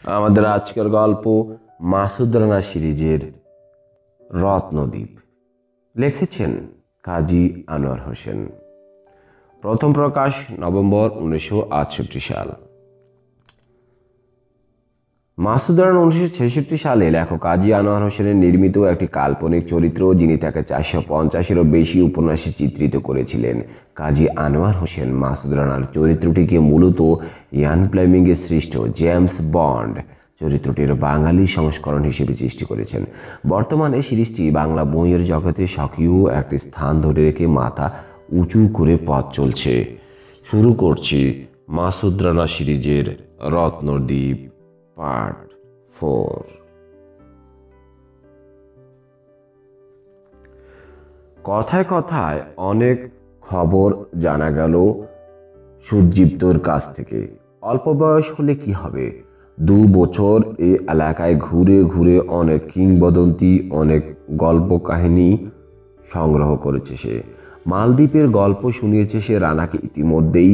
আমাদের আজকের গল্প মাসুদ রানা সিরিজের রত্নদ্বীপ। লিখেছেন কাজী আনোয়ার হোসেন। প্রথম প্রকাশ নভেম্বর 1968 সাল। মাসুদ রানা 1966 সালে লেখক কাজী আনোয়ার হোসেনের নির্মিত একটি কাল্পনিক চরিত্র, যিনি তাকে 450-এরও বেশি উপন্যাসে চিত্রিত করেছিলেন। কাজী আনোয়ার হোসেন মাসুদ রানার চরিত্রটিকে মূলত ইয়ান ফ্লেমিংয়ের সৃষ্ট জেমস বন্ড চরিত্রটির বাঙালি সংস্করণ হিসেবে সৃষ্টি করেছেন। বর্তমানে সিরিজটি বাংলা বইয়ের জগতে স্বকীয় একটি স্থান ধরে রেখে মাথা উঁচু করে পথ চলছে। শুরু করছি মাসুদ রানা সিরিজের রত্নদ্বীপ পার্ট 4। কথায় কথায় অনেক খবর জানা গেল সুদীপ্তর কাছ থেকে। অল্প বয়স হলে কি হবে, 2 বছর এই এলাকায় ঘুরে ঘুরে অনেক কিংবদন্তি, অনেক গল্প কাহিনী সংগ্রহ করেছে সে। মালদ্বীপের গল্প শুনিয়েছে সে রানাকে ইতিমধ্যেই।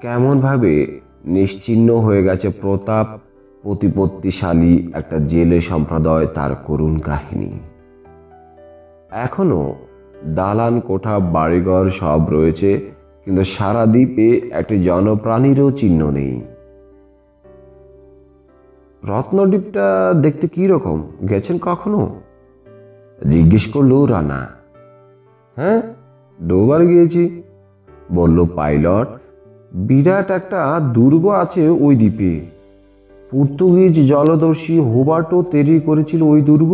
কেমনভাবে নিশ্চিহ্ন হয়ে গেছে প্রতাপ প্রতিপত্তিশালী একটা জেলে সম্প্রদায়, তার করুণ কাহিনী। এখনো দালান কোঠা বাড়িঘর সব রয়েছে, কিন্তু সারা দ্বীপে একটি জনপ্রাণীরও চিহ্ন নেই। রত্নদ্বীপটা দেখতে কি রকম, গেছেন কখনো? জিজ্ঞেস করলো রানা। হ্যাঁ, 2 বার গিয়েছি, বলল পাইলট। বিরাট একটা দুর্গ আছে ওই দ্বীপে। পর্তুগিজ জলদস্যু হুবার্টো তৈরি করেছিল ওই দুর্গ।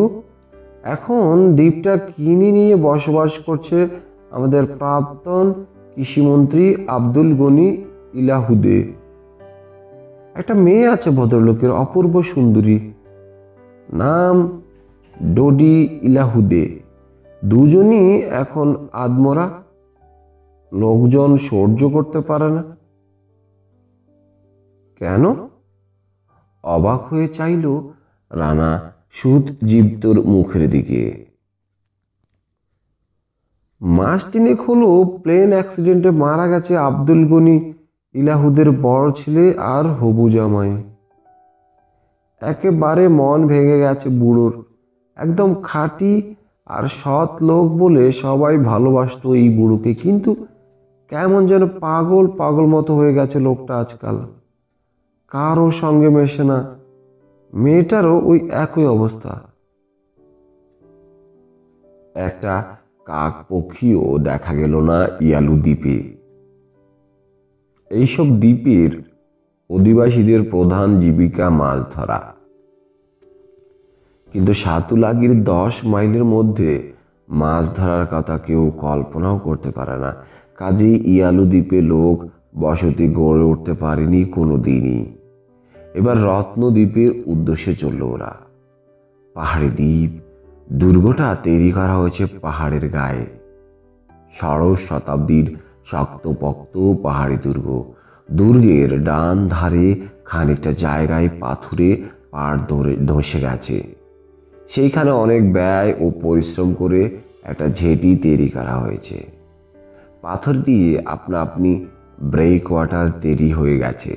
এখন দ্বীপটা কিনে নিয়ে বসবাস করছে আমাদের প্রাক্তন কৃষিমন্ত্রী আব্দুল গনি ইলাহুদে। একটা মেয়ে আছে ভদ্রলোকের, অপূর্ব সুন্দরী, নাম ডোডি ইলাহুদে। দুজনই এখন আদমরা, লোকজন সহ্য করতে পারে না। কেন? অবাক হয়ে চাইল রানা সুদীপ্তর মুখের দিকে। মাস 3 হলো প্লেন অ্যাক্সিডেন্টে মারা গেছে আব্দুল গনি ইলাহুদের বড় ছেলে আর হবু জামাই। একেবারে মন ভেঙে গেছে বুড়োর। একদম খাঁটি আর সৎ লোক বলে সবাই ভালোবাসতো এই বুড়োকে, কিন্তু কেমন যেন পাগল পাগল মতো হয়ে গেছে লোকটা আজকাল। কারো সঙ্গে মেশে না। মেয়েটারও ওই একই অবস্থা। একটা কাক পক্ষীও দেখা গেল না ইয়ালু দ্বীপে। এইসব দ্বীপের অধিবাসীদের প্রধান জীবিকা মাছ ধরা, কিন্তু সাতুলাগির 10 মাইলের মধ্যে মাছ ধরার কথা কেউ কল্পনাও করতে পারে না। কাজেই ইয়ালু দ্বীপে লোক বসতি গড়ে উঠতে পারেনি কোনো দিনই। এবার রত্নদ্বীপের উদ্দেশ্যে চলল ওরা। পাহাড়ি দ্বীপ। দুর্গটা তৈরি করা হয়েছে পাহাড়ের গায়ে। ষোড়শ শতাব্দীর শক্তপোক্ত পাহাড়ি দুর্গ। দুর্গের ডান ধারে খানিকটা জায়গায় পাথুরে পাড় ধসে গেছে। সেইখানে অনেক ব্যয় ও পরিশ্রম করে একটা জেটি তৈরি করা হয়েছে। পাথর দিয়ে আপনা আপনি ব্রেক ওয়াটার তৈরি হয়ে গেছে,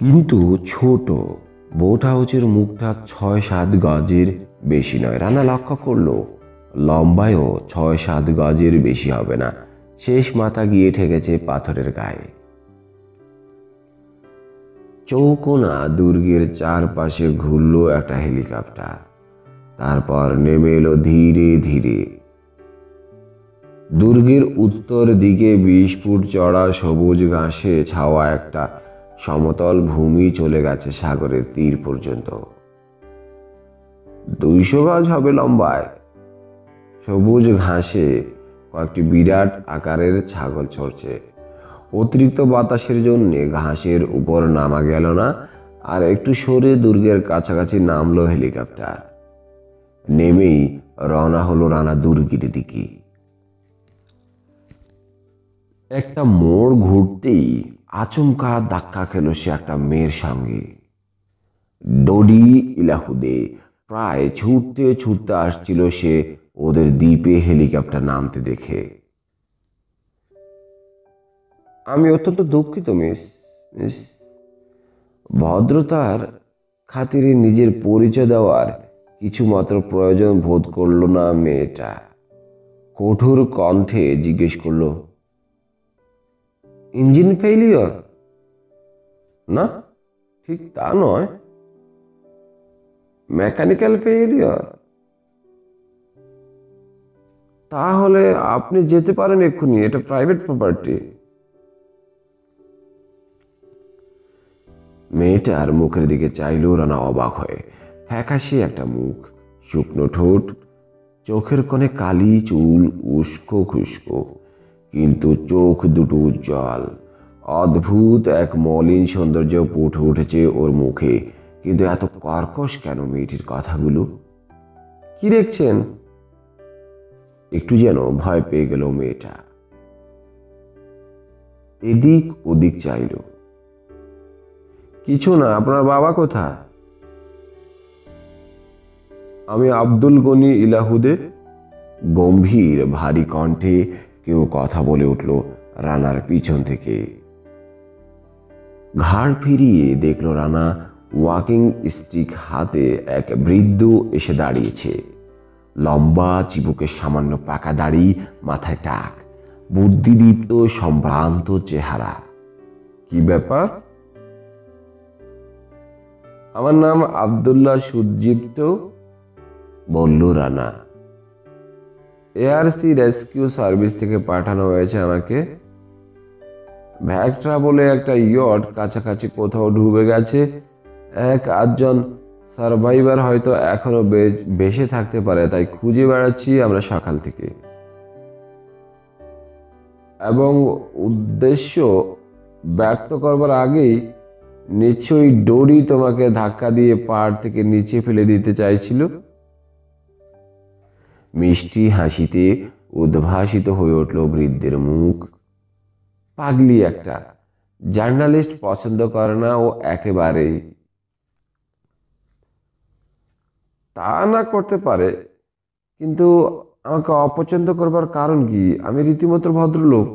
কিন্তু ছোট। বোট হাউসের মুখটা 6-7 গজের বেশি নয়। রানা লক্ষ্য করলো লম্বায়ও 6-7 গজের বেশি হবে না। শেষ মাথা গিয়ে ঠেকেছে পাথরের গায়ে। চৌকোনা দুর্গের চারপাশে ঘুরল একটা হেলিকপ্টার, তারপর নেমে এলো ধীরে ধীরে। দুর্গের উত্তর দিকে 20 ফুট চড়া সবুজ ঘাসে ছাওয়া একটা সমতল ভূমি চলে গেছে সাগরের তীর পর্যন্ত। 200 গজ হবে লম্বায়। সবুজ ঘাসে কয়েকটি বিরাট আকারের ছাগল চড়ছে। অতিরিক্ত বাতাসের জন্য ঘাসের উপর নামা গেল না, আর একটু সরে দুর্গের কাছাকাছি নামলো হেলিকপ্টার। নেমেই রওনা হলো রানা দুর্গের দিকে। একটা মোড় ঘুরতেই আচমকা ধাক্কা খেল সে একটা মেয়ের সঙ্গে। ডোডি ইলাহুদে। প্রায় ছুটতে ছুটতে আসছিল সে ওদের দ্বীপে হেলিকপ্টার নামতে দেখে। আমি অত্যন্ত দুঃখিত মিস। ভদ্রতার খাতিরে নিজের পরিচয় দেওয়ার কিছুমাত্র প্রয়োজন বোধ করল না মেয়েটা। কঠোর কণ্ঠে জিজ্ঞেস করল, ইঞ্জিন ফেইলিওর? না, ঠিক তা নয়। Mechanical failure? তাহলে আপনি যেতে পারেন এক্ষুনি, এটা প্রাইভেট প্রপার্টি। মেয়েটার মুখের দিকে চাইল রানা অবাক হয়ে। ফ্যাকাশে একটা মুখ, শুকনো ঠোঁট, চোখের কোণে কালি চুল, উস্কো খুস্কো, কিন্তু চোখ দুটো উজ্জ্বল। অদ্ভুত এক মলিন সৌন্দর্য ফুটে উঠেছে ওর মুখে। কিন্তু এত কর্কশ কেন মেয়েটির কথাগুলো? কি দেখছেন? একটু যেন ভয় পেয়ে গেল মেয়েটা। এদিক ওদিক চাইল। কিছু না, আপনার বাবা কোথায়? আমি আব্দুল গনি ইলাহুদে। গম্ভীর ভারী কণ্ঠে কেউ কথা বলে উঠল রানার পিছন থেকে। ঘাড় ফিরিয়ে দেখল রানা ওয়াকিং স্টিক হাতে এক বৃদ্ধ এসে দাঁড়িয়েছে। লম্বা চিবুকের সামান্য পাকা দাড়ি, মাথায় টাক, বুদ্ধিদীপ্ত সম্ভ্রান্ত চেহারা। কি ব্যাপার? আমার নাম আব্দুল্লাহ সুদীপ্ত, বলল রানা। এআরসি রেস্কিউ সার্ভিস থেকে পাঠানো হয়েছে আমাকে। ভ্যাকট্রা বলে একটা ইয়ট কাছাকাছি কোথাও ডুবে গেছে। এক আধজন সার্ভাইভার হয়তো এখনো বেঁচে থাকতে পারে, তাই খুঁজে বেড়াচ্ছি আমরা সকাল থেকে। এবং উদ্দেশ্য ব্যক্ত করবার আগেই নিশ্চয়ই ডোরি তোমাকে ধাক্কা দিয়ে পাড় থেকে নিচে ফেলে দিতে চাইছিল। মিষ্টি হাসিতে উদ্ভাসিত হয়ে উঠল বৃদ্ধের মুখ। পাগলি একটা, জার্নালিস্ট পছন্দ করে না ও একেবারেই। তা না করতে পারে, কিন্তু আমাকে অপছন্দ করবার কারণ কি? আমি রীতিমতো ভদ্রলোক।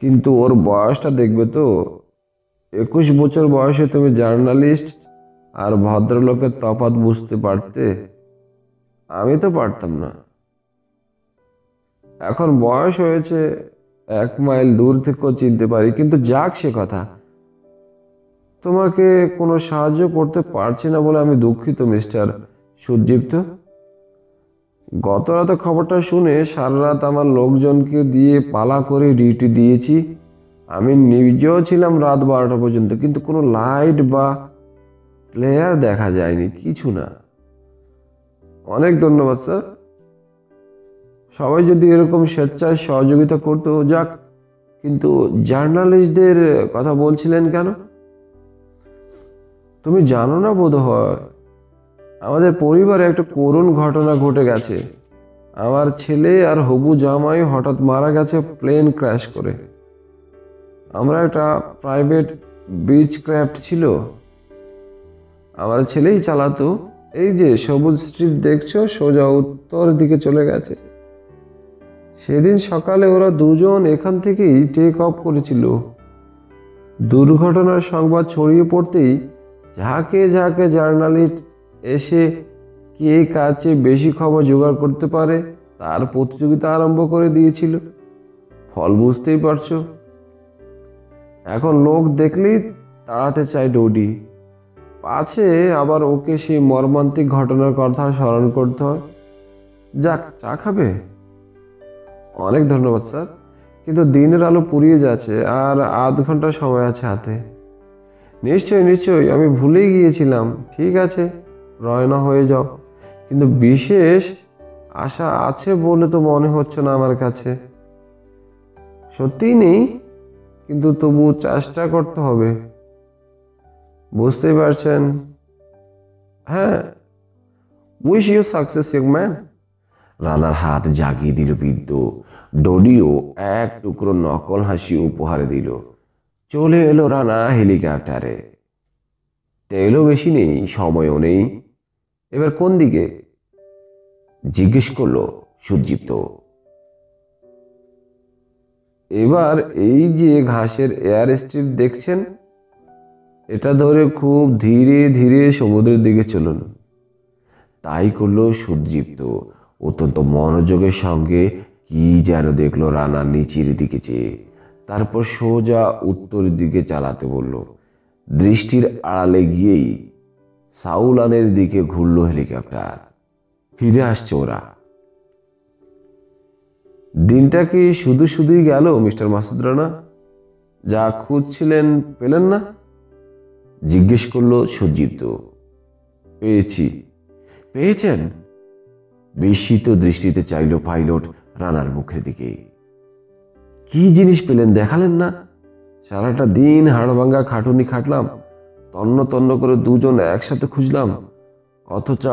কিন্তু ওর বয়সটা দেখবে তো। 21 বছর বয়সে তুমি জার্নালিস্ট আর ভদ্রলোকের তফাৎ বুঝতে পারতে? আমি তো পারতাম না। এখন বয়স হয়েছে, 1 মাইল দূর থেকেও চিনতে পারি। কিন্তু যাক সে কথা। তোমাকে কোনো সাহায্য করতে পারছি না বলে আমি দুঃখিত মিস্টার সুদীপ্ত। গত রাতে খবরটা শুনে সারা রাত আমার লোকজনকে দিয়ে পালা করে ডিউটি দিয়েছি। আমি নিজেও ছিলাম রাত 12টা পর্যন্ত, কিন্তু কোনো লাইট বা প্লেয়ার দেখা যায়নি, কিছু না। অনেক ধন্যবাদ স্যার। সবাই যদি এরকম স্বেচ্ছায় সহযোগিতা করতো। যাক, কিন্তু জার্নালিস্টদের কথা বলছিলেন কেন? তুমি জানো না বোধ হয়, আমাদের পরিবারে একটা করুণ ঘটনা ঘটে গেছে। আমার ছেলে আর হবু জামাই হঠাৎ মারা গেছে প্লেন ক্র্যাশ করে। আমরা একটা প্রাইভেট বিচ ক্রাফট ছিল, আমার ছেলেই চালাতো। এই যে সবুজ স্ট্রিপ দেখছো, সোজা উত্তর দিকে চলে গেছে। সেদিন সকালে ওরা দুজন এখান থেকেই টেক অফ করেছিল। দুর্ঘটনার সংবাদ ছড়িয়ে পড়তেই ঝাঁকে ঝাঁকে জার্নালিস্ট এসে কে কার চেয়ে বেশি খবর জোগাড় করতে পারে তার প্রতিযোগিতা আরম্ভ করে দিয়েছিল। ফল বুঝতেই পারছো। এখন লোক দেখলেই তাড়াতে চায় ডোডি, পাছে আবার ওকে সেই মর্মান্তিক ঘটনার কথা স্মরণ করতে হয়। যাক, চা খাবে? অনেক ধন্যবাদ স্যার, কিন্তু দিনের আলো পুড়িয়ে যাচ্ছে আর আধ ঘন্টা সময় আছে হাতে। নিশ্চয়ই নিশ্চয়ই, আমি ভুলেই গিয়েছিলাম। ঠিক আছে, রওনা হয়ে যাও। কিন্তু বিশেষ আশা আছে বলে তো মনে হচ্ছে না আমার কাছে। সত্যিই নেই, কিন্তু তবু চেষ্টা করতে হবে, বুঝতেই পারছেন। হ্যাঁ, wish you success young man. রানার হাত জাগিয়ে দিল বৃদ্ধ। ডোডিও এক টুকরো নকল হাসি উপহার দিল। চলে এলো রানা হেলিকপ্টারে। তেলও বেশি নেই, সময়ও নেই। এবার কোন দিকে? জিজ্ঞেস করলো সুদীপ্ত। এবার এই যে ঘাসের এয়ার স্ট্রিপ দেখছেন, এটা ধরে খুব ধীরে ধীরে সমুদ্রের দিকে চলুন। তাই করলো সুদীপ্ত অত্যন্ত মনোযোগের সঙ্গে। কি যেন দেখলো রানা নিচের দিকে চেয়ে, তারপর সোজা উত্তরের দিকে চালাতে বলল। দৃষ্টির আড়ালে গিয়েই সাউলানের দিকে ঘুরল হেলিকপ্টার। ফিরে আসছে ওরা। দিনটা কি শুধু শুধুই গেল মিস্টার মাসুদ রানা? যা খুঁজছিলেন পেলেন না? জিজ্ঞেস করলো সুদীপ্ত। পেয়েছি। পেয়েছেন? বিস্মিত দৃষ্টিতে চাইল পাইলট রানার মুখের দিকে। কি জিনিস পেলেন দেখালেন না? সারাটা দিন হাড়ভাঙ্গা খাটুনি খাটলাম, তন্ন তন্ন করে দুজন একসাথে খুঁজলাম, অথচ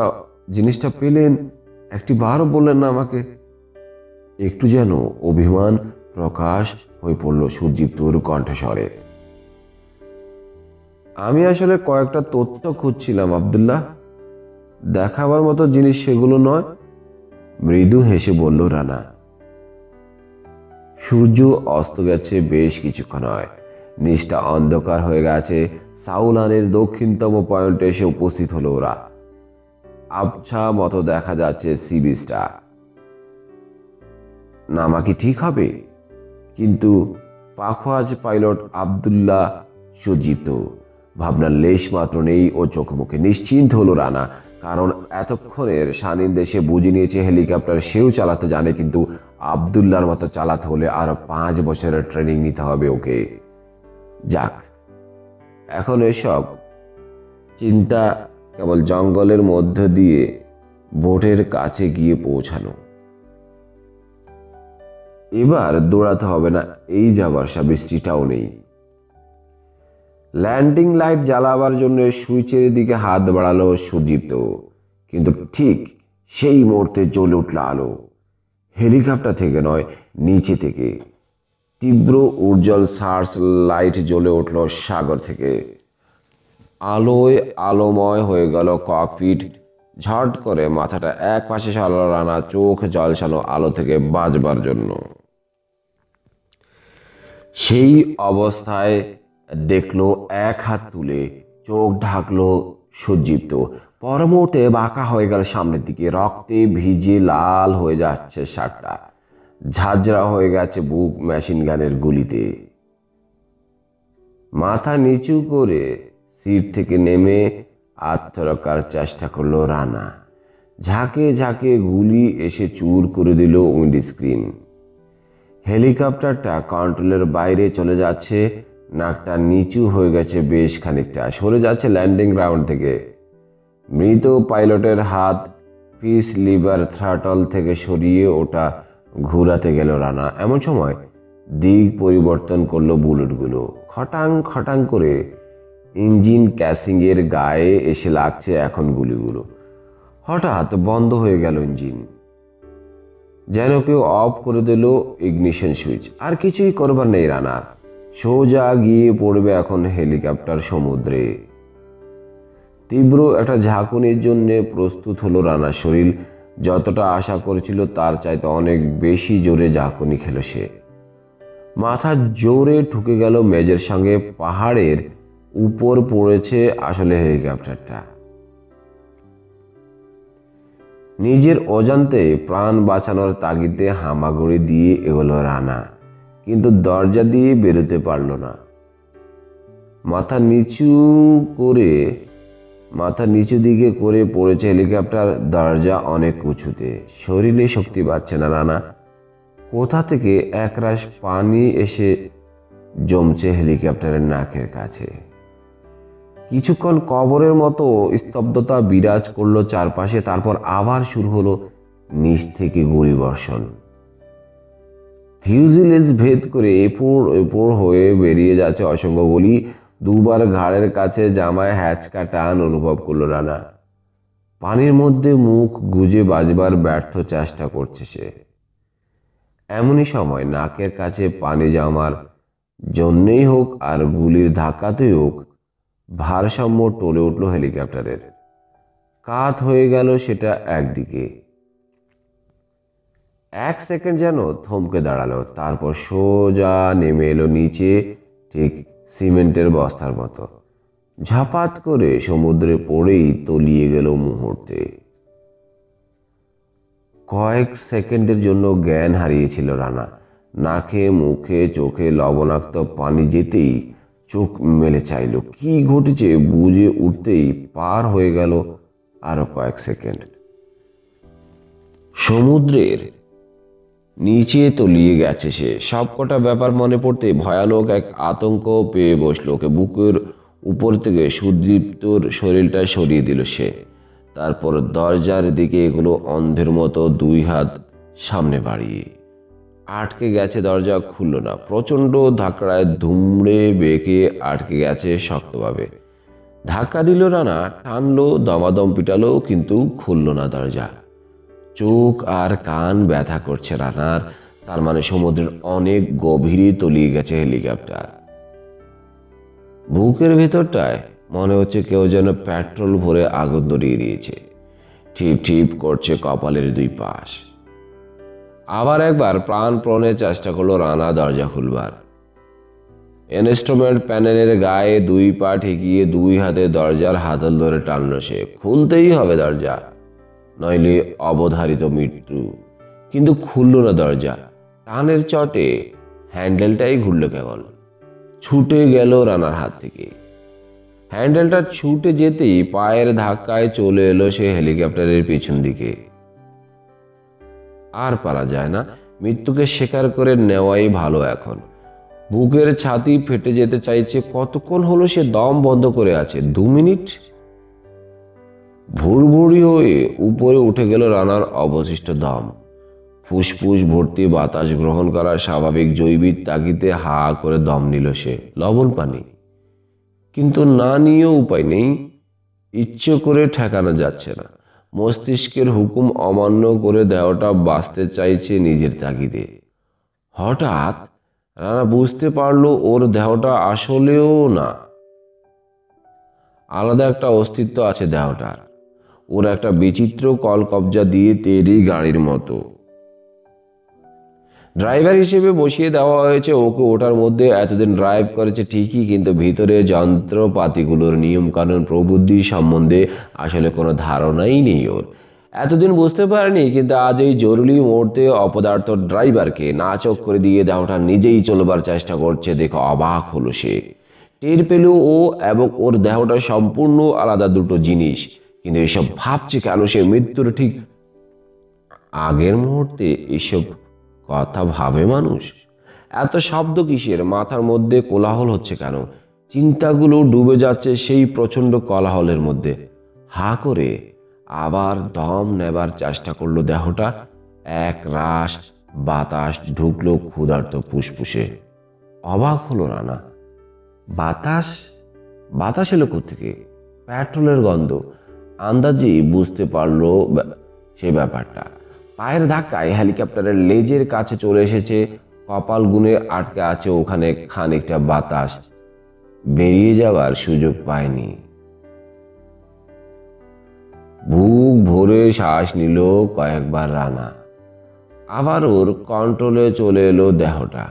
জিনিসটা পেলেন একটি বারও বললেন না আমাকে। একটু যেন অভিমান প্রকাশ হয়ে পড়ল সুদীপ্তর কণ্ঠস্বরে। আমি আসলে কয়েকটা তথ্য খুঁজছিলাম আব্দুল্লাহ, দেখাবার মতো জিনিস সেগুলো নয়। মৃদু হেসে বলল রানা। সূর্য অস্ত গেছে বেশ কিছুক্ষণ হয়। নিচটা অন্ধকার হয়ে গেছে। সাউলানের দক্ষিণতম পয়েন্টে এসে উপস্থিত হলো ওরা। আবছা মতো দেখা যাচ্ছে সি বিচটা। নামা কি ঠিক হবে? কিন্তু পাখোয়াজ পাইলট আব্দুল্লাহ সুদীপ্ত। ভাবনার লেশ মাত্র নেই ও চোখ মুখে নিশ্চিন্ত হলো রানা, কারণ এতক্ষণের সান্নিধ্যে বুঝে নিয়েছে হেলিকপ্টার সেও চালাতে জানে, কিন্তু আব্দুল্লাহর মতো চালাতে হলে আরো 5 বছরের ট্রেনিং নিতে হবে ওকে। যাক, এখন এসব চিন্তা কেবল জঙ্গলের মধ্য দিয়ে বোটের কাছে গিয়ে পৌঁছানো। এবার দৌড়াতে হবে না, এই যাবার বৃষ্টিটাও নেই। ল্যান্ডিং লাইট জ্বালাবার জন্য সুইচের দিকে হাত বাড়ালো সুদীপ্ত, কিন্তু ঠিক সেই মুহূর্তে জ্বলে উঠল আলো। হেলিকপ্টার থেকে নয়, নিচে থেকে। তীব্র উজ্জ্বল সার্চ লাইট জ্বলে উঠল সাগর থেকে। আলোয় আলোময় হয়ে গেল ককপিট। ঝট করে মাথাটা এক পাশে সরালো রানা, চোখ জলসানো আলো থেকে বাঁচবার জন্য। সেই অবস্থায় দেখলো এক হাত তুলে চোখ ঢাকলো সুদীপ্ত। পর মুহূর্তে বাঁকা হয়ে গেল সামনের দিকে। রক্তে ভিজে লাল হয়ে যাচ্ছে শার্টটা, ঝাঁঝরা হয়ে গেছে বুক মেশিন গানের গুলিতে। মাথা নিচু করে সিট থেকে নেমে আত্মরক্ষার চেষ্টা করলো রানা। ঝাঁকে ঝাঁকে গুলি এসে চুর করে দিল উইন্ডস্ক্রিন। হেলিকপ্টারটা কন্ট্রোলের বাইরে চলে যাচ্ছে। নাকটা নিচু হয়ে গেছে বেশ খানিকটা, সরে যাচ্ছে ল্যান্ডিং গ্রাউন্ড থেকে। মৃত পাইলটের হাত পিস লিভার থ্রাটল থেকে সরিয়ে ওটা ঘুরাতে গেল রানা। এমন সময় দিক পরিবর্তন করলো বুলেটগুলো। খটাং খটাং করে ইঞ্জিন ক্যাসিং এর গায়ে এসে লাগছে এখন গুলিগুলো। হঠাৎ বন্ধ হয়ে গেল ইঞ্জিন, যেন কেউ অফ করে দিল ইগনিশন সুইচ। আর কিছুই করবার নেই রানার, সোজা গিয়ে পড়বে এখন হেলিকপ্টার সমুদ্রে। তীব্র একটা ঝাঁকুনির জন্য প্রস্তুত হলো রানার শরীর। যতটা আশা করেছিল তার চাইতে অনেক বেশি জোরে ঝাঁকুনি খেল সে। মাথা জোরে ঠুকে গেল মেজের সঙ্গে। পাহাড়ের উপর পড়েছে আসলে হেলিকপ্টারটা। নিজের অজান্তে প্রাণ বাঁচানোর তাগিদে হামাগুড়ি দিয়ে এগোলো রানা, কিন্তু দরজা দিয়ে বেরোতে পারল না। মাথা নিচু দিকে করে পড়েছে হেলিকপ্টার। দরজা অনেক উঁচুতে, শরীরে শক্তি পাচ্ছে না রানা। কোথা থেকে একরাশ পানি এসে জমছে হেলিকপ্টারের নাকের কাছে। কিছুক্ষণ কবরের মতো স্তব্ধতা বিরাজ করলো চারপাশে। তারপর আবার শুরু হলো নিচ থেকে গুলি বর্ষণ। ফিউজিলেজ ভেদ করে এপুর এপুর হয়ে বেরিয়ে যাচ্ছে অসংখ্য গুলি। দুবার ঘাড়ের কাছে জামায় হ্যাচকা টান অনুভব করলো রানা। পানির মধ্যে মুখ গুজে বাজবার ব্যর্থ চেষ্টা করছে সে। এমনই সময় নাকের কাছে পানি জমার জন্যেই হোক আর গুলির ধাক্কাতেই হোক ভারসাম্য টলে উঠল হেলিকপ্টারের। কাত হয়ে গেল সেটা একদিকে। 1 সেকেন্ড যেন থমকে দাঁড়ালো, তারপর সোজা নেমে এলো নিচে, ঠিক সিমেন্টের বস্তার মতো। ঝাপাত করে সমুদ্রে পড়েই তলিয়ে গেল মুহূর্তে। কয়েক সেকেন্ডের জন্য জ্ঞান হারিয়েছিল রানা। নাকে মুখে চোখে লবণাক্ত পানি যেতেই চোখ মেলে চাইল। কি ঘটেছে বুঝে উঠতেই পার হয়ে গেল আরো কয়েক সেকেন্ড। সমুদ্রের নিচে তলিয়ে গেছে সে। সবকটা ব্যাপার মনে পড়তে ভয়ানক এক আতঙ্ক পেয়ে বসল। ওকে বুকের উপর থেকে সুদীপ্তর শরীরটা সরিয়ে দিল সে। তারপর দরজার দিকে এগুলো অন্ধের মতো দুই হাত সামনে বাড়িয়ে। আটকে গেছে, দরজা খুলল না। প্রচন্ড ধাক্কায় ধুমড়ে বেঁকে আটকে গেছে শক্তভাবে। ধাক্কা দিল রানা, টানলো, দমাদম পিটালো, কিন্তু খুলল না দরজা। চোখ আর কান ব্যথা করছে রানার। তার মানে সমুদ্রের অনেক গভীরে তলিয়ে গেছে হেলিকপ্টার। বুকের ভেতরটায় মনে হচ্ছে কেউ যেন পেট্রোল ভরে আগুন ধরিয়ে দিয়েছে। ঠিপ ঠিপ করছে কপালের দুই পাশ। আবার একবার প্রাণপণে চেষ্টা করলো রানা দরজা খুলবার। ইনস্ট্রুমেন্ট প্যানেলের গায়ে দুই পা ঠেকিয়ে দুই হাতে দরজার হাতল ধরে টানল সে। খুলতেই হবে দরজা, নইলে অবধারিত মৃত্যু। কিন্তু খুলল না দরজা। টানের চটে হ্যান্ডেলটাই ঘুরল কেবল। ছুটে গেল রানার হাত থেকে। হ্যান্ডেলটা ছুটে যেতেই পায়ের ধাক্কায় চলে এলো সে হেলিকপ্টারের পিছন দিকে। আর পারা যায় না, মৃত্যুকে স্বীকার করে নেওয়াই ভালো এখন। বুকের ছাতি ফেটে যেতে চাইছে। কতক্ষণ হলো সে দম বন্ধ করে আছে? 2 মিনিট। ভুড়ভুড়ি হয়ে উপরে উঠে গেল রানার অবশিষ্ট দম। ফুসফুস ভর্তি বাতাস গ্রহণ করার স্বাভাবিক জৈবিক তাগিদে হা করে দম নিল সে। লবণ পানি, কিন্তু না নিয়েও উপায় নেই। ইচ্ছে করে ঠেকানো যাচ্ছে না। মস্তিষ্কের হুকুম অমান্য করে দেহটা বাঁচতে চাইছে নিজের তাগিদে। হঠাৎ রানা বুঝতে পারলো ওর দেহটা আসলেও না, আলাদা একটা অস্তিত্ব আছে দেহটার। ওর একটা বিচিত্র কলকবজা দিয়ে তৈরি গাড়ির মতো। ড্রাইভার হিসেবে বসিয়ে দেওয়া হয়েছে ওকে। ওটার মধ্যে এতদিন ড্রাইভ করেছে ঠিকই, কিন্তু ভিতরে যন্ত্রপাতিগুলোর নিয়ম কানুন প্রবুদ্ধি সম্বন্ধে আসলে কোনো ধারণাই নেই ওর। এতদিন বুঝতে পারেনি, কিন্তু আজ এই জরুরি মুহূর্তে অপদার্থ ড্রাইভারকে নাচক করে দিয়ে দেহটা নিজেই চলবার চেষ্টা করছে দেখে অবাক হলো সে। টের পেল ও এবং ওর দেহটা সম্পূর্ণ আলাদা দুটো জিনিস। কিন্তু এসব ভাবছে কেন সে? মৃত্যুর ঠিক আগের মুহূর্তে এসব কথা ভাবে মানুষ? এত শব্দ কিসের? মাথার মধ্যে কোলাহল হচ্ছে কেন? চিন্তাগুলো ডুবে যাচ্ছে সেই প্রচন্ড কোলাহলের মধ্যে। হা করে আবার দম নেবার চেষ্টা করলো দেহটা। এক রাশ বাতাস ঢুকলো ক্ষুধার্ত ফুসফুসে। অবাক হলো রানা। বাতাস? বাতাস এলো কোত্থেকে? পেট্রোলের গন্ধ। আন্দাজেই বুঝতে পারলো সে ব্যাপারটা। পায়ের ধাক্কায় হেলিকপ্টারের লেজের কাছে চলে এসেছে। কপাল গুনে আটকে আছে ওখানে খানিকটা বাতাস। বেরিয়ে যাওয়ার সুযোগ পায়নি। বুক ভরে শ্বাস নিল কয়েকবার রানা। আবার ওর কন্ট্রোলে চলে এলো দেহটা।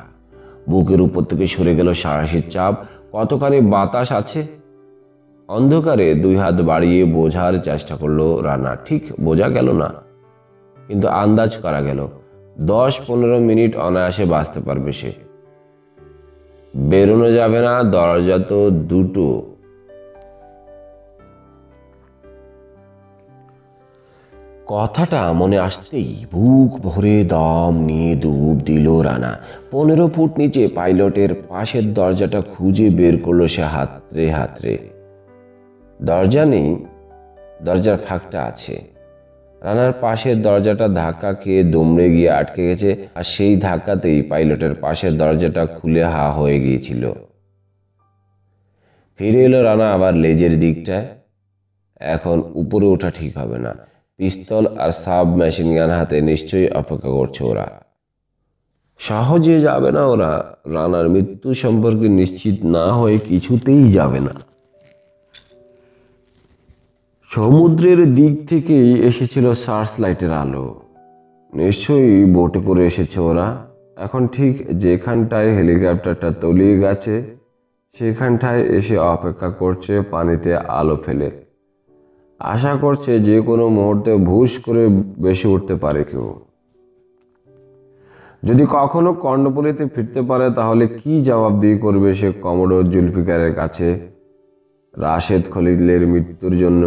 বুকের উপর থেকে সরে গেল সাঁড়াশির চাপ। কতখানি বাতাস আছে? অন্ধকারে দুই হাত বাড়িয়ে বোঝার চেষ্টা করলো রানা। ঠিক বোঝা গেল না, কিন্তু আন্দাজ করা গেল 10-15 মিনিট অনায়াসে বাঁচতে পারবে সে। বেরোনো যাবে না, দরজা তো দুটো। কথাটা মনে আসতেই বুক ভরে দম নিয়ে ডুব দিল রানা। 15 ফুট নিচে পাইলটের পাশের দরজাটা খুঁজে বের করলো সে হাতড়ে হাতড়ে। দরজা নেই, দরজার ফাঁকটা আছে। রানার পাশের দরজাটা ধাক্কা খেয়ে দুমড়ে গিয়ে আটকে গেছে, আর সেই ধাক্কাতেই পাইলটের পাশের দরজাটা খুলে হা হয়ে গিয়েছিল। ফিরে এলো রানা আবার লেজের দিকটায়। এখন উপরে ওঠা ঠিক হবে না। পিস্তল আর সাব মেশিন গান হাতে নিশ্চয়ই অপেক্ষা করছে ওরা। সহজে যাবে না ওরা। রানার মৃত্যু সম্পর্কে নিশ্চিত না হয়ে কিছুতেই যাবে না। সমুদ্রের দিক থেকেই এসেছিল সার্চ লাইটের আলো। নিশ্চয়ই বোটে করে এসেছে ওরা। এখন ঠিক যেখানটায় হেলিকপ্টারটা তলিয়ে গেছে সেখানটায় এসে অপেক্ষা করছে পানিতে আলো ফেলে। আশা করছে যে কোনো মুহূর্তে ভুস করে বেশি উঠতে পারে কেউ। যদি কখনো কর্ণফুলীতে ফিরতে পারে তাহলে কি জবাবদিহি করবে সে কমোডোর জুলফিকারের কাছে? রাশেদ খলিলের মৃত্যুর জন্য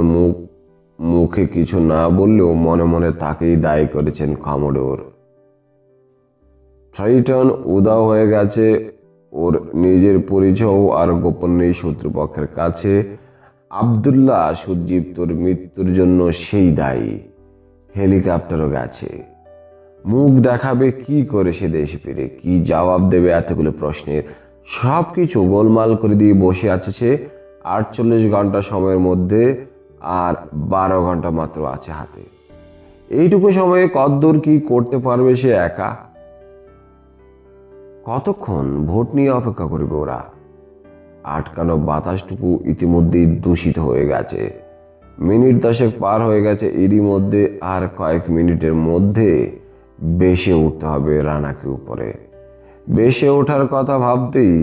মুখে কিছু না বললেও মনে মনে তাকেই দায়ী করেছেন কমোডোর। ট্রাইটন উধাও হয়ে গেছে, ওর নিজের পরিচয় আর গোপন নেই শত্রুপক্ষের কাছে। আব্দুল্লাহ সুজ্জিপ্তর মৃত্যুর জন্য সেই দায়ী। হেলিকপ্টারও গেছে। মুখ দেখাবে কি করে সে দেশে ফিরে? কি জবাব দেবে এতগুলো প্রশ্নের? সবকিছু গোলমাল করে দিয়ে বসে আছে সে। 48 ঘন্টা সময়ের মধ্যে আর 12 ঘন্টা মাত্র আছে হাতে। এইটুকু সময়ে কতদূর কি করতে পারবে সে একা? কতক্ষণ ভোট নিয়ে অপেক্ষা করবে ওরা? আটকানো বাতাসটুকু ইতিমধ্যেই দূষিত হয়ে গেছে। মিনিট 10 পার হয়ে গেছে। এরই মধ্যে আর কয়েক মিনিটের মধ্যে বেশে উঠতে হবে রানাকে উপরে। বেশে ওঠার কথা ভাবতেই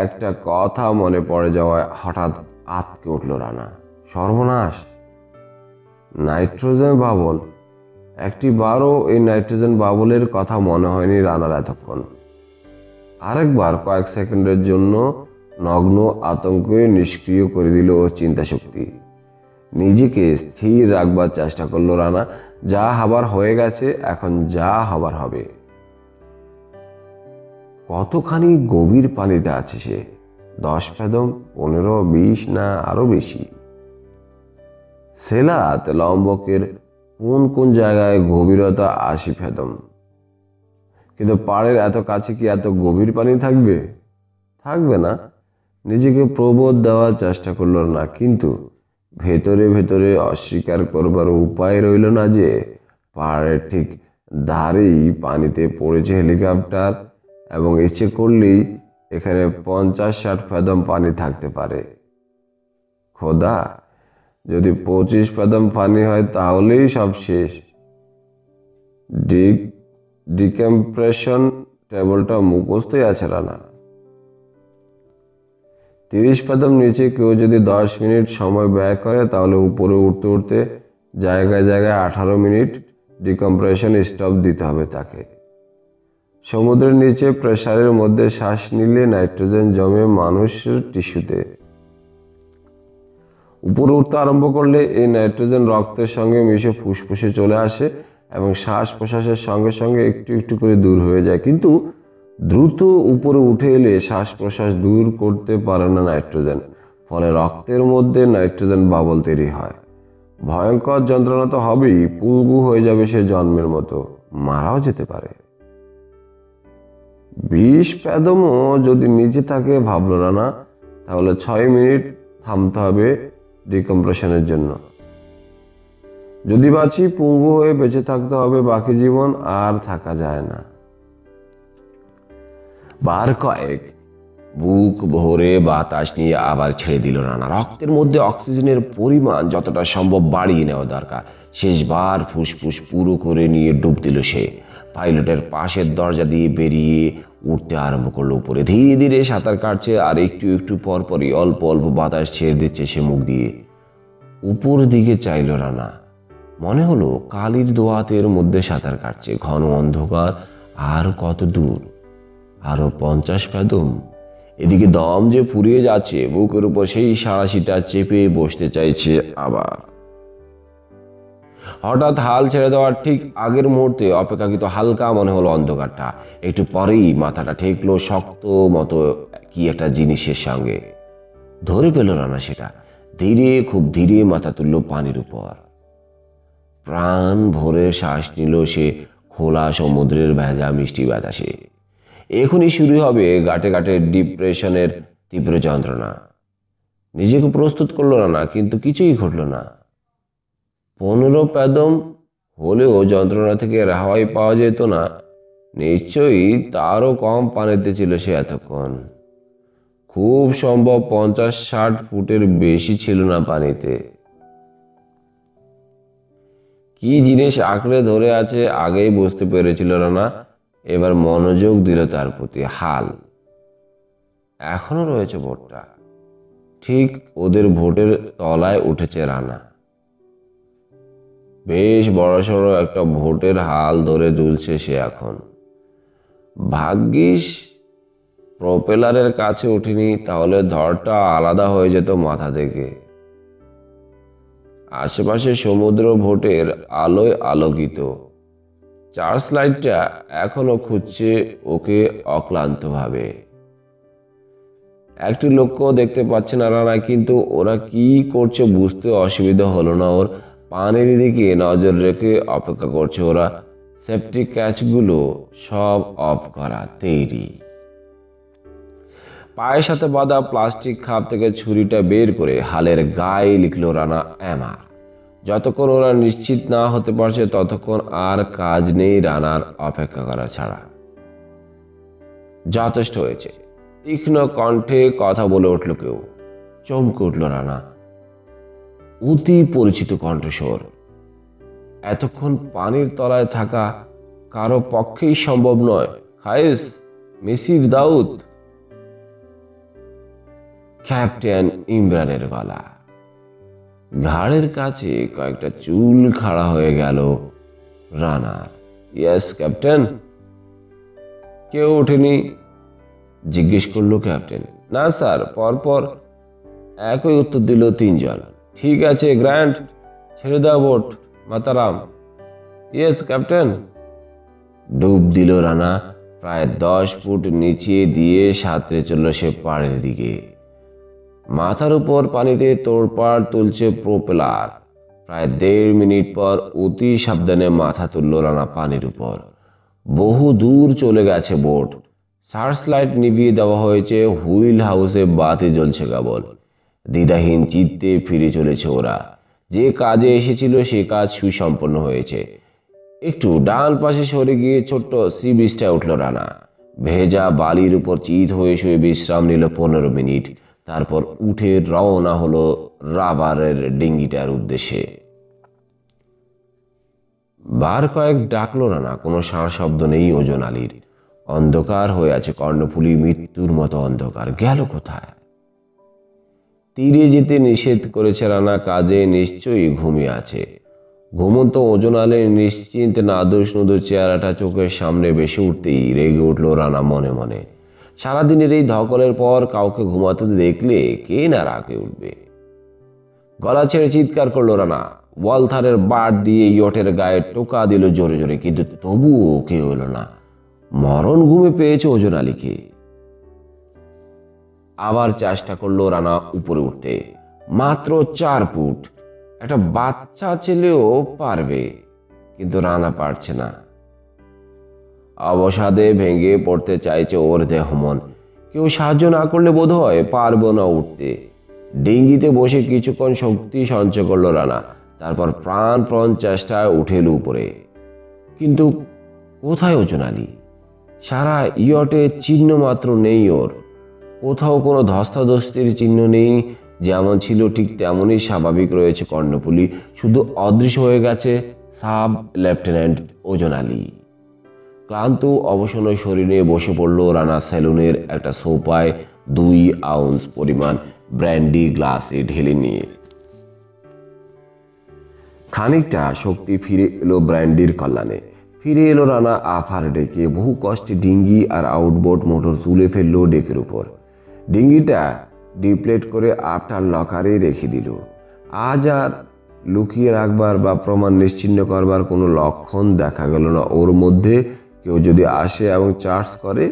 একটা কথা মনে পড়ে যাওয়ায় হঠাৎ আঁতকে উঠল রানা। সর্বনাশ! Nitrogen bubble! একটি বারও এই নাইট্রোজেন বাবলের কথা মনে হয়নি রানার এতক্ষণ। আরেকবার কয়েক সেকেন্ডের জন্য নগ্ন আতঙ্কে নিষ্ক্রিয় করে দিল ও চিন্তাশক্তি। নিজেকে স্থির রাখবার চেষ্টা করলো রানা। যা হবার হয়ে গেছে, এখন যা হবার হবে। কতখানি গভীর পানিতে আছে সে? 10 ফেদম, 15, 20 না আরো বেশি? সেলাত লম্বকের কোন কোন জায়গায় গভীরতা 80 ফেদম। কিন্তু পাড়ের এত কাছে কি এত গভীর পানি থাকবে? থাকবে না। নিজেকে প্রবোধ দেওয়ার চেষ্টা করল না, কিন্তু ভেতরে ভেতরে অস্বীকার করবার উপায় রইল না যে পাহাড়ের ঠিক ধারেই পানিতে পড়েছে হেলিকপ্টার, এবং ইচ্ছে করলেই এখানে 50-60 ফেদম পানি থাকতে পারে। খোদা, যদি 25 ফেদম পানি হয় তাহলেই সব শেষ। ডিকম্প্রেশন টেবলটা মুখস্থই আছে রানা। 30 ফেদম নিচে কেউ যদি 10 মিনিট সময় ব্যয় করে তাহলে উপরে উঠতে উঠতে জায়গায় জায়গায় 18 মিনিট ডিকম্প্রেশন স্টপ দিতে হবে তাকে। সমুদ্রের নিচে প্রেসারের মধ্যে শ্বাস নিলে নাইট্রোজেন জমে মানুষের টিস্যুতে। উপরে উঠতে আরম্ভ করলে এই নাইট্রোজেন রক্তের সঙ্গে মিশে ফুসফুসে চলে আসে এবং শ্বাস প্রশ্বাসের সঙ্গে সঙ্গে একটু একটু করে দূর হয়ে যায়। কিন্তু দ্রুত উপরে উঠে এলে শ্বাস প্রশ্বাস দূর করতে পারে না নাইট্রোজেন। ফলে রক্তের মধ্যে নাইট্রোজেন বাবল তৈরি হয়। ভয়ঙ্কর যন্ত্রণা তো হবেই। পঙ্গু হয়ে যাবে সে জন্মের মতো, মারাও যেতে পারে। 20 ফেদমও যদি নিচে থাকে ভাবল রানা, তাহলে 6 মিনিট থামতে হবে ডিকম্প্রেশনের জন্য। যদি বাঁচি, পঙ্গু হয়ে বেঁচে থাকতে হবে বাকি জীবন, আর থাকা যায় না। বার কয়েক বুক ভরে বাতাস নিয়ে আবার ছেড়ে দিল রানা। রক্তের মধ্যে অক্সিজেনের পরিমাণ যতটা সম্ভব বাড়িয়ে নেওয়া দরকার। শেষবার ফুসফুস পুরো করে নিয়ে ডুব দিল সে। পাইলটের পাশের দরজা দিয়ে বেরিয়ে উঠতে আরম্ভ করলো উপরে। ধীরে ধীরে সাঁতার কাটছে, আর একটু একটু পর পরই অল্প অল্প বাতাস ছেড়ে দিচ্ছে সে মুখ দিয়ে। উপর দিকে চাইল রানা। মনে হলো কালির দোয়াতের মধ্যে সাঁতার কাটছে। ঘন অন্ধকার। আর কত দূর? আরো 50 ফেদম। এদিকে দম যে ফুরিয়ে যাচ্ছে, বুকের উপর সেই সাঁড়াশিটা চেপে বসতে চাইছে আবার। হঠাৎ হাল ছেড়ে দেওয়ার ঠিক আগের মুহূর্তে অপেক্ষাকৃত হালকা মনে হলো অন্ধকারটা। একটু পরেই মাথাটা ঠেকলো শক্ত মতো কি একটা জিনিসের সঙ্গে। ধরে পেল রানা সেটা। ধীরে, খুব ধীরে মাথা তুলল পানির উপর। প্রাণ ভরে শ্বাস নিল সে খোলা সমুদ্রের ভেজা মিষ্টি বাতাসে। এখনই শুরু হবে গাটে গাটে ডিপ্রেশনের তীব্র যন্ত্রণা। নিজেকে প্রস্তুত করলো না, কিন্তু কিছুই ঘটল না। 15 ফেদম হলেও যন্ত্রণা থেকে রেহাই পাওয়া যেত না। নিশ্চয়ই তারও কম পানিতে ছিল সে এতক্ষণ। খুব সম্ভব 50-60 ফুটের বেশি ছিল না পানিতে। কি জিনিস আঁকড়ে ধরে আছে আগেই বুঝতে পেরেছিল রানা। এবার মনোযোগ দিল তার প্রতি। হাল এখনো রয়েছে ভোটটা। ঠিক ওদের ভোটের তলায় উঠেছে রানা। বেশ বড়সড় একটা ভোটের হাল ধরে ঝুলছে সে এখন। ভাগ্যিস প্রপেলারের কাছে উঠিনি, তাহলে ধরটা আলাদা হয়ে যেত মাথা থেকে। আশেপাশে সমুদ্র ভোটের আলোয় আলোকিত। চার্চ লাইটটা এখনো খুঁজছে ওকে অক্লান্তভাবে। একটি লোককেও দেখতে পাচ্ছে না রানা, কিন্তু ওরা কি করছে বুঝতে অসুবিধা হলো না ওর। পানির দিকে নজর রেখে অপেক্ষা করছে ওরা। সেফটি ক্যাচগুলো সব অফ করা তৈরি। পায়ের সাথে বাঁধা প্লাস্টিক খাপ থেকে ছুরিটা বের করে হালের গায়ে লিখল রানা এমআর। যতক্ষণ ওরা নিশ্চিত না হতে পারছে ততক্ষণ আর কাজ নেই রানার অপেক্ষা করা ছাড়া। যথেষ্ট হয়েছে, তীক্ষ্ণ কণ্ঠে কথা বলে উঠল কেউ। চমকে উঠল রানা। অতি পরিচিত কণ্ঠস্বর। এতক্ষণ পানির তলায় থাকা কারো পক্ষেই সম্ভব নয়। খায়েস, মিসির দাউদ। ক্যাপ্টেন ইমরানের গলা। ঘাড়ের কাছে কয়েকটা চুল খাড়া হয়ে গেল রানার। Yes captain. কেউ ওঠেনি? জিজ্ঞেস করলো ক্যাপ্টেন। না স্যার, পরপর একই উত্তর দিল তিনজন। ঠিক আছে গ্র্যান্ড, ছেড়ে দাও বোট। মাতারাম। Yes captain. ডুব দিল রানা। প্রায় 10 ফুট নিচে দিয়ে সাঁতরে চলল সে পাড়ের দিকে। মাথার উপর পানিতে তোড়পাড় তুলছে প্রোপেলার। প্রায় 1.5 মিনিট পর অতি সাবধানে মাথা তুলল রানা পানির উপর। বহু দূর চলে গেছে বোট। সার্চ লাইট নিভিয়ে দেওয়া হয়েছে, হুইল হাউসে বাতি জ্বলছে কেবল। দ্বিধাহীন চিত্তে ফিরে চলেছে ওরা। যে কাজে এসেছিল সে কাজ সুসম্পন্ন হয়েছে। একটু ডান পাশে সরে গিয়ে ছোট্ট সি বিচটায় উঠল রানা। ভেজা বালির উপর চিত হয়ে শুয়ে বিশ্রাম নিল 15 মিনিট। তারপর উঠে রওনা হলো রাবারের ডিঙ্গিটার উদ্দেশ্যে। বার কয়েক ডাকলো রানা, কোনো সাড়া শব্দ নেই ওজন আলীর। অন্ধকার হয়ে আছে কর্ণফুলী, মৃত্যুর মতো অন্ধকার। গেল কোথায়? তীরে যেতে নিষেধ করেছে রানা, কাজে নিশ্চয়ই ঘুমিয়ে আছে। ঘুমন্ত ওজন আলীর নিশ্চিন্ত নাদুস নুদুর চেহারাটা চোখের সামনে ভেসে উঠতেই রেগে উঠল রানা মনে মনে। সারাদিনের এই ধকলের পর কাউকে ঘুমাতে দেখলে কে না রাগে উঠবে। গলা ছেড়ে চিৎকার করলো রানা। ওয়ালথারের বাট দিয়ে ইয়টের গায়ে টোকা দিল জোরে জোরে, কিন্তু তবুও কেউ এলো না। মরণ ঘুমে পেয়েছে ওজন আলীকে। আবার চেষ্টা করলো রানা উপরে উঠতে। মাত্র 4 ফুট। একটা বাচ্চা ছেলেও পারবে, কিন্তু রানা পারছে না। অবসাদে ভেঙে পড়তে চাইছে ওর দেহ মন। কেউ সাহায্য না করলে বোধহয় পারবো না উঠতে। ডিঙ্গিতে বসে কিছুক্ষণ শক্তি সঞ্চয় করলো রানা। তারপর প্রাণপণ চেষ্টায় উঠে এলো উপরে। কিন্তু কোথায় ওজন আলী? সারা ইয়টে চিহ্ন মাত্র নেই ওর। কোথাও কোনো ধস্তাধস্তির চিহ্ন নেই। যেমন ছিল ঠিক তেমনই স্বাভাবিক রয়েছে কর্ণফুলী। শুধু অদৃশ্য হয়ে গেছে সাব লেফটেন্যান্ট ওজন আলী। ক্লান্ত অবসন্ন শরীর নিয়ে বসে পড়ল রানা সেলুনের একটা সোফায়, 2 আউন্স পরিমাণ ব্র্যান্ডি গ্লাসে ঢেলে নিয়ে। খানিকটা শক্তি ফিরে এলো ব্র্যান্ডির কল্যাণে। ফিরে এলো রানা আফার ডেকে। বহু কষ্টে ডিঙ্গি আর আউটবোট মোটর তুলে ফেললো ডেকের উপর। ডিঙ্গিটা ডিপ্লেট করে আফটার লকারে রেখে দিল। আজ আর লুকিয়ে রাখবার বা প্রমাণ নিশ্চিহ্ন করবার কোনো লক্ষণ দেখা গেল না ওর মধ্যে। কেউ যদি আসে এবং চার্জ করে,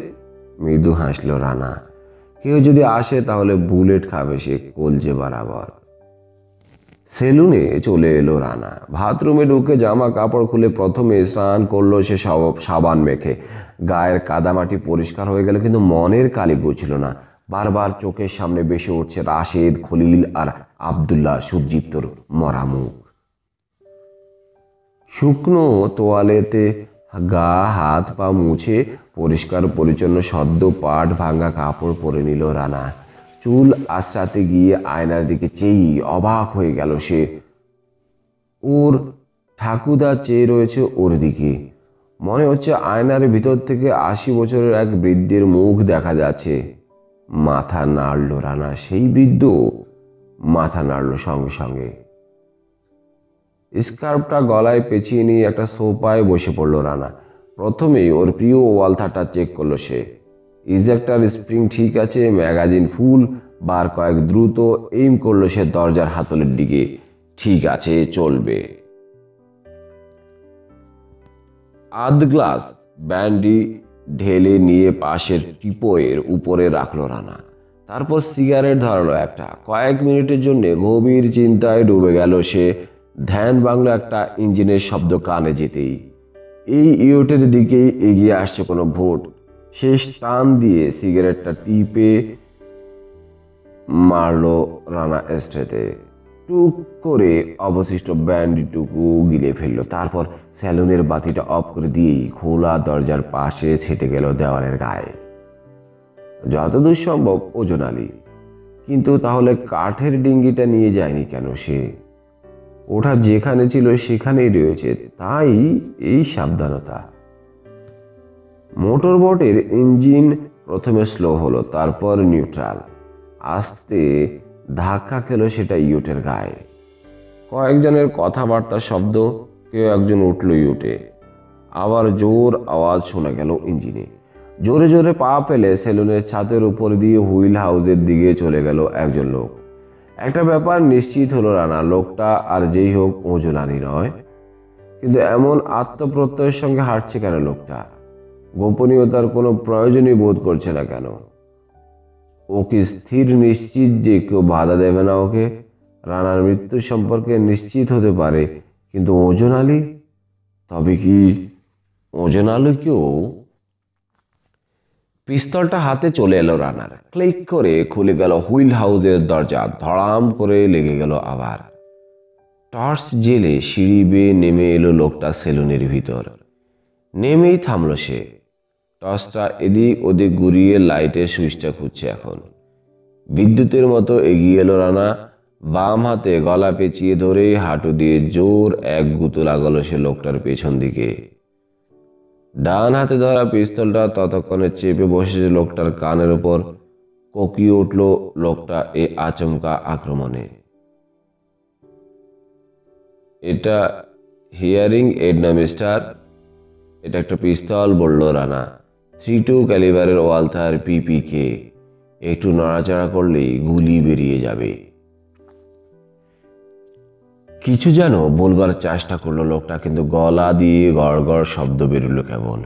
মৃদু হাসল রানা। কেউ যদি আসে তাহলে বুলেট খাবে সে কলজে বরাবর। সেলুনে চলে এলো রানা। বাথরুমে ঢুকে জামা কাপড় খুলে প্রথমে স্নান করলো সে সাবান মেখে। গায়ের কাদামাটি পরিষ্কার হয়ে গেল, কিন্তু মনের কালি বুঝল না। বারবার চোখের সামনে ভেসে উঠছে রাশেদ, খলিল আর আব্দুল্লাহ সুজ্জিপ্তর মরা মুখ। শুকনো তোয়ালেতে গা হাত পা মুছে পরিষ্কার পরিচ্ছন্ন সদ্য পাট ভাঙা কাপড় পরে নিল রানা। চুল আশ্রাতে গিয়ে আয়নার দিকে চেয়ে অবাক হয়ে গেল সে। ওর ঠাকুরদা চেয়ে রয়েছে ওর দিকে। মনে হচ্ছে আয়নার ভিতর থেকে 80 বছরের এক বৃদ্ধের মুখ দেখা যাচ্ছে। মাথা নাড়ল রানা। সেই বৃদ্ধ মাথা নাড়ল সঙ্গে সঙ্গে। স্কার্ফটা গলায় পেঁচিয়ে নিয়ে একটা সোফায় বসে পড়ল রানা। প্রথমেই ওর প্রিয় ওয়ালথারটা চেক করলো সে। ইজেক্টার স্প্রিং ঠিক আছে, ম্যাগাজিন ফুল, বার কয়েক দ্রুত এইম করলো সে দরজার হাতলের দিকে। ঠিক আছে, চলবে। আধ গ্লাস ব্যান্ডি ঢেলে নিয়ে পাশের টিপোয়ের উপরে রাখলো রানা। তারপর সিগারেট ধরালো একটা। কয়েক মিনিটের জন্য গভীর চিন্তায় ডুবে গেল সে। ধ্যান বাংলো একটা ইঞ্জিনের শব্দ কানে যেতেই। এই ইউটের দিকেই এগিয়ে আসছে কোনো ভোট। শেষ টান দিয়ে সিগারেটটা টিপে মারলো রানা স্ট্রেতে। টুক করে অবশিষ্ট ব্যান্ডিটুকু গিলে ফেললো। তারপর স্যালুনের বাতিটা অফ করে দিয়েই খোলা দরজার পাশে ছেটে গেল দেওয়ালের গায়ে। যতদূর সম্ভব ওজন আলী। কিন্তু তাহলে কাঠের ডিঙ্গিটা নিয়ে যায়নি কেন সে? ওটা যেখানে ছিল সেখানেই রয়েছে, তাই এই সাবধানতা। মোটর বোটের ইঞ্জিন প্রথমে স্লো হলো, তারপর নিউট্রাল। আস্তে ধাক্কা খেলো সেটা ইউটের গায়ে। কয়েকজনের কথাবার্তার শব্দ। কেউ একজন উঠল ইউটে। আবার জোর আওয়াজ শোনা গেল ইঞ্জিনে। জোরে জোরে পা ফেলে সেলুনের ছাদের উপর দিয়ে হুইল হাউসের দিকে চলে গেল একজন লোক। একটা ব্যাপার নিশ্চিত হলো রানা, লোকটা আর যেই হোক ওজন আলী নয়। কিন্তু এমন আত্মপ্রত্যয়ের সঙ্গে হাঁটছে কেন লোকটা? গোপনীয়তার কোনো প্রয়োজনই বোধ করছে না কেন? ও কি স্থির নিশ্চিত যে কেউ বাধা দেবে না ওকে? রানার মৃত্যু সম্পর্কে নিশ্চিত হতে পারে, কিন্তু ওজন আলী? তবে কি ওজন আলী কেউ? পিস্তলটা হাতে চলে এলো রানার। ক্লিক করে খুলে গেল হুইল হাউসের দরজা। ধড়াম করে লেগে গেল আবার। টর্চ জেলে সিঁড়ি বেয়ে নেমে এলো লোকটা সেলুনের ভিতর। নেমেই থামলো সে। টর্চটা এদিক ওদিক ঘুরিয়ে লাইটের সুইচটা খুঁজছে এখন। বিদ্যুতের মতো এগিয়ে এলো রানা। বাম হাতে গলা পেঁচিয়ে ধরে হাঁটু দিয়ে জোর এক গুঁতো লাগালো সে লোকটার পেছন দিকে। ডান হাতে ধরা পিস্তলটা ততক্ষণে চেপে বসেছে লোকটার কানের উপর। কোকিয়ে উঠল লোকটা এ আচমকা আক্রমণে। এটা হিয়ারিং এড না মিস্টার? এটা একটা পিস্তল, বলল রানা। 32 ক্যালিবারের ওয়ালথার পিপিকে। একটু নড়াচড়া করলেই গুলি বেরিয়ে যাবে। কিছু যেন বলবার চেষ্টা করলো লোকটা, কিন্তু গলা দিয়ে গড় গড় শব্দ বেরোলো কেবল।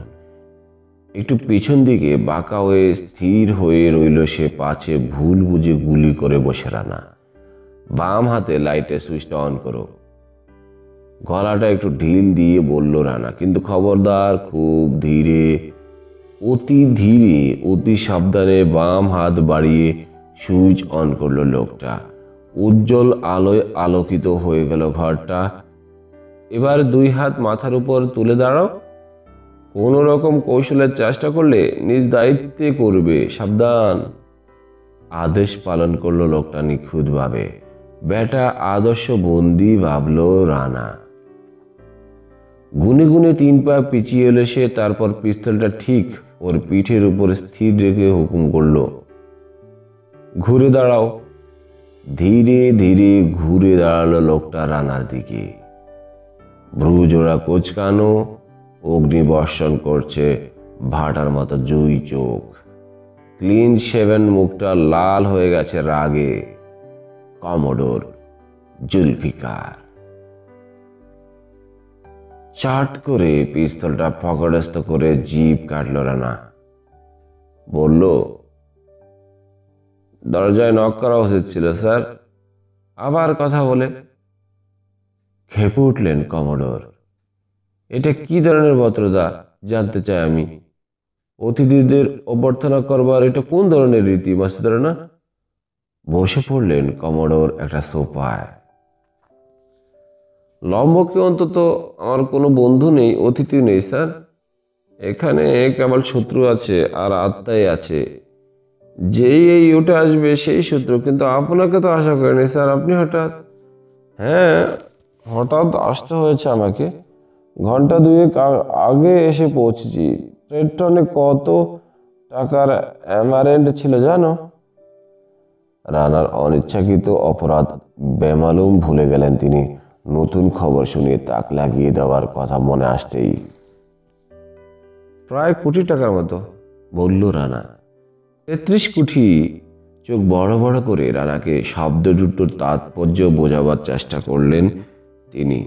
একটু পিছন দিকে বাঁকা হয়ে স্থির হয়ে রইল সে, পাছে ভুল বুঝে গুলি করে বসে রানা। বাম হাতে লাইটের সুইচটা অন করো। গলাটা একটু ঢিল দিয়ে বলল রানা, কিন্তু খবরদার, খুব ধীরে, অতি ধীরে, অতি সাবধানে বাম হাত বাড়িয়ে সুইচ অন করলো লোকটা। উজ্জ্বল আলোয় আলোকিত হয়ে গেল ঘরটা। এবার দুই হাত মাথার উপর তুলে দাঁড়াও। কোন রকম কৌশলের চেষ্টা করলে নিজ দায়িত্বে করবে, সাবধান। আদেশ পালন করলো লোকটা নিখুঁতভাবে। বেটা আদর্শ বন্দি, ভাবল রানা। গুনে গুনে 3 পা পিছিয়ে এলো সে। তারপর পিস্তলটা ঠিক ওর পিঠের উপর স্থির রেখে হুকুম করলো, ঘুরে দাঁড়াও। ধীরে ধীরে ঘুরে দাঁড়ালো লোকটা রানার দিকে। ভ্রুজোড়া কোচকানো, অগ্নিবর্ষণ করছে ভাটার মতো জুই চোখ। ক্লিন শেভেন মুখটা লাল হয়ে গেছে রাগে। কমোডোর জুলফিকার। চাট করে পিস্তলটা পকেটস্থ করে জিভ কাটল রানা। বলল, দরজায় নক করা উচিত ছিল স্যার। আবার কথা বলে। খেপে উঠলেন কমোডোর। এটা কি ধরনের ভদ্রতা জানতে চাই আমি। অতিথিদের অভ্যর্থনা করবার এটা কোন ধরনের রীতি মাস্টার না? বসে পড়লেন কমোডোর একটা সোফায়। লম্বকে অন্তত আমার কোনো বন্ধু নেই, অতিথি নেই স্যার। এখানে কেবল শত্রু আছে আর আত্মাই আছে। যেই এই উঠে আসবে সেই শত্রু, কিন্তু আপনাকে তো আশা করিনি স্যার। আপনি হঠাৎ? হ্যাঁ, হঠাৎ আসতে হয়েছে আমাকে। ঘন্টা 2 আগে এসে পৌঁছেছি। ট্রেডটনে কত টাকার অ্যামারেন্ট ছিল জানো? রানার অনিচ্ছাকৃত অপরাধ বেমালুম ভুলে গেলেন তিনি। নতুন খবর শুনে তাক লাগিয়ে দেওয়ার কথা মনে আসতেই, প্রায় কোটি টাকার মতো, বলল রানা। 33 কোটি। চোখ বড় বড় করে রানাকে শব্দ দুটোর তাৎপর্য বোঝাবার চেষ্টা করলেন তিনি।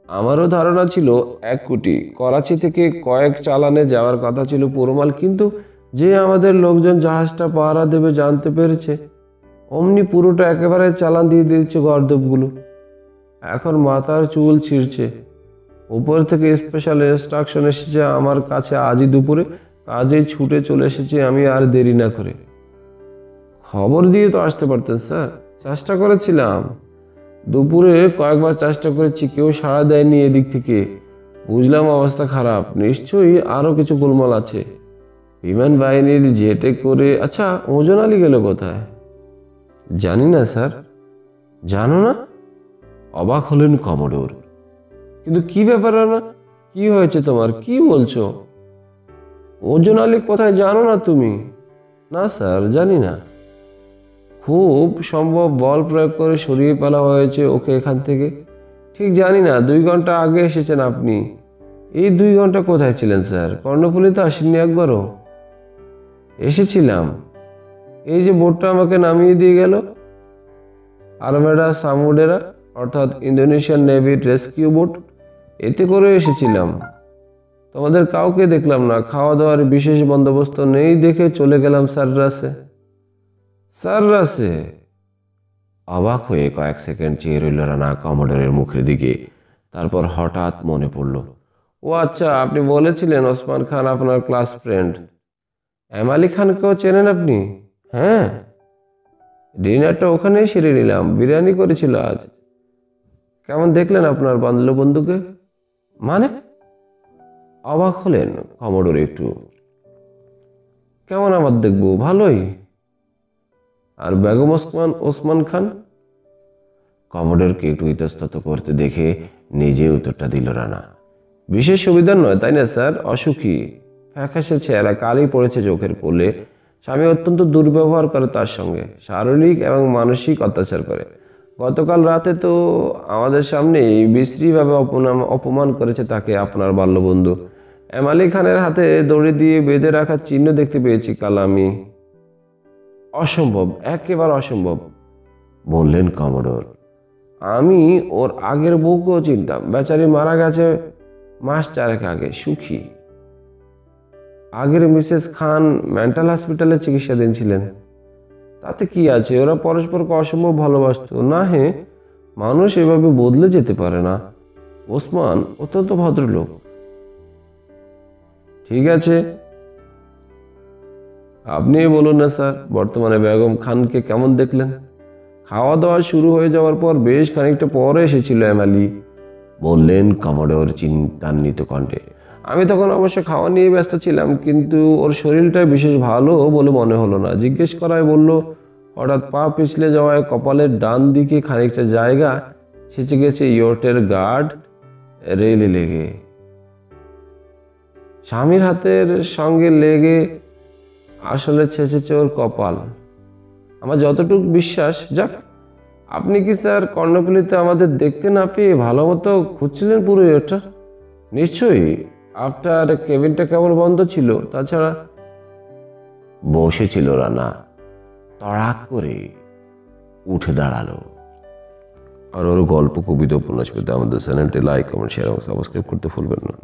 আমারও ধারণা ছিল 1 কোটি। করাচি থেকে কয়েক চালানে যাওয়ার কথা ছিল পুরো মাল, কিন্তু যে আমাদের লোকজন জাহাজটা পাহারা দেবে জানতে পেরেছে, অমনি পুরোটা একেবারে চালান দিয়ে দিয়েছে গর্দভগুলো। এখন মাথার চুল ছিঁড়ছে। উপর থেকে স্পেশাল ইনস্ট্রাকশন এসেছে আমার কাছে আজই দুপুরে। কাজে ছুটে চলে এসেছি আমি আর দেরি না করে। খবর দিয়ে তো আসতে পারতেন স্যার। চেষ্টা করেছিলাম, দুপুরে কয়েকবার চেষ্টা করেছি, কেউ সাড়া দেয়নি এদিক থেকে। বুঝলাম অবস্থা খারাপ, নিশ্চয়ই আরো কিছু গোলমাল আছে। বিমান বাহিনীর জেটে করে। আচ্ছা, ওজন আলী গেল কোথায়? জানি না স্যার। জানো না? অবাক হলেন কমোডোর। কিন্তু কি ব্যাপার না, কি হয়েছে তোমার, কি বলছো? ওজন আলী কোথায় জানো না তুমি? না স্যার, জানি না। খুব সম্ভব বল প্রয়োগ করে সরিয়ে ফেলা হয়েছে ওকে এখান থেকে। ঠিক জানি না। 2 ঘন্টা আগে এসেছেন আপনি। এই 2 ঘন্টা কোথায় ছিলেন স্যার? কর্ণফুলী তো আসেননি একবারও। এসেছিলাম। এই যে বোটটা আমাকে নামিয়ে দিয়ে গেল, আরমেডা সামুডেরা, অর্থাৎ ইন্দোনেশিয়ান নেভির রেস্কিউ বোট, এতে করে এসেছিলাম। তোমাদের কাউকে দেখলাম না। খাওয়া দাওয়ার বিশেষ বন্দোবস্ত নেই দেখে চলে গেলাম সাররাসে। সাররাসে? অবাক হয়ে কয়েক সেকেন্ড চেয়ে রইল রানা কমোডরের মুখের দিকে। তারপর হঠাৎ মনে পড়ল, ও আচ্ছা, আপনি বলেছিলেন ওসমান খান আপনার ক্লাস ফ্রেন্ড। এম আলী খানকেও চেনেন আপনি? হ্যাঁ, ডিনারটা ওখানেই সেরে নিলাম। বিরিয়ানি করেছিল আজ। কেমন দেখলেন আপনার বাংলো বন্ধুকে? মানে? অবাক হলেন কমোডোর একটু। কেমন আবার দেখবো, ভালোই। আর বেগম ওসমান খান? কমোডোরকে একটু ইতস্তত করতে দেখে নিজে উত্তরটা দিল রানা। বিশেষ সুবিধার নয়, তাই না স্যার? অসুখী, ফ্যাকাশে চেহারা, কালি পড়েছে চোখের কোলে। স্বামী অত্যন্ত দুর্ব্যবহার করে তার সঙ্গে, শারীরিক এবং মানসিক অত্যাচার করে। গতকাল রাতে তো আমাদের সামনেই বিশ্রীভাবে অপমান করেছে তাকে আপনার বাল্যবন্ধু। এম আলী খানের হাতে দড়ি দিয়ে বেঁধে রাখার চিহ্ন দেখতে পেয়েছি কাল আমি। অসম্ভব, একেবারে অসম্ভব, বললেন কমোডোর। আমি ওর আগের বউকেও চিনতাম। বেচারি মারা গেছে মাস 4 আগে, সুখী। আগের মিসেস খান মেন্টাল হসপিটালে চিকিৎসাধীন ছিলেন। তাতে কি আছে, ওরা পরস্পরকে অসম্ভব ভালোবাসত না। হে, মানুষ এভাবে বদলে যেতে পারে না। ওসমান অত্যন্ত ভদ্রলোক। ঠিক আছে, আপনি বলুন না স্যার, বর্তমানে বেগম খানকে কেমন দেখলেন? খাওয়া দাওয়া শুরু হয়ে যাওয়ার পর বেশ খানিকটা পরে এসেছিল এম আলী, বললেন কমোডোর চিন্তান্বিত কণ্ঠে। আমি তখন অবশ্য খাওয়া নিয়ে ব্যস্ত ছিলাম, কিন্তু ওর শরীরটা বিশেষ ভালো বলে মনে হলো না। জিজ্ঞেস করায় বলল, হঠাৎ পা পিছলে যাওয়ায় কপালের ডান দিকে খানিকটা জায়গা ছেঁচে গেছে ইয়টের গার্ড রেলে লেগে। স্বামীর হাতের সঙ্গে লেগে আসলে ছেঁচেছে ওর কপাল, আমার যতটুকু বিশ্বাস। যাক, আপনি কি স্যার কর্ণফুলীতে আমাদের দেখতে না পেয়ে ভালো মতো খুঁজছিলেন পুরো ইয়টটা? নিশ্চয়ই। আপনার কেবিনটা কেবল বন্ধ ছিল, তাছাড়া। বসেছিল রানা, তড়াক করে উঠে দাঁড়ালো। আর ওর গল্প, কবিতা, উপন্যাস পেতে আমাদের চ্যানেলটি লাইক, কমেন্ট, শেয়ার এবং সাবস্ক্রাইব করতে ভুলবেন না।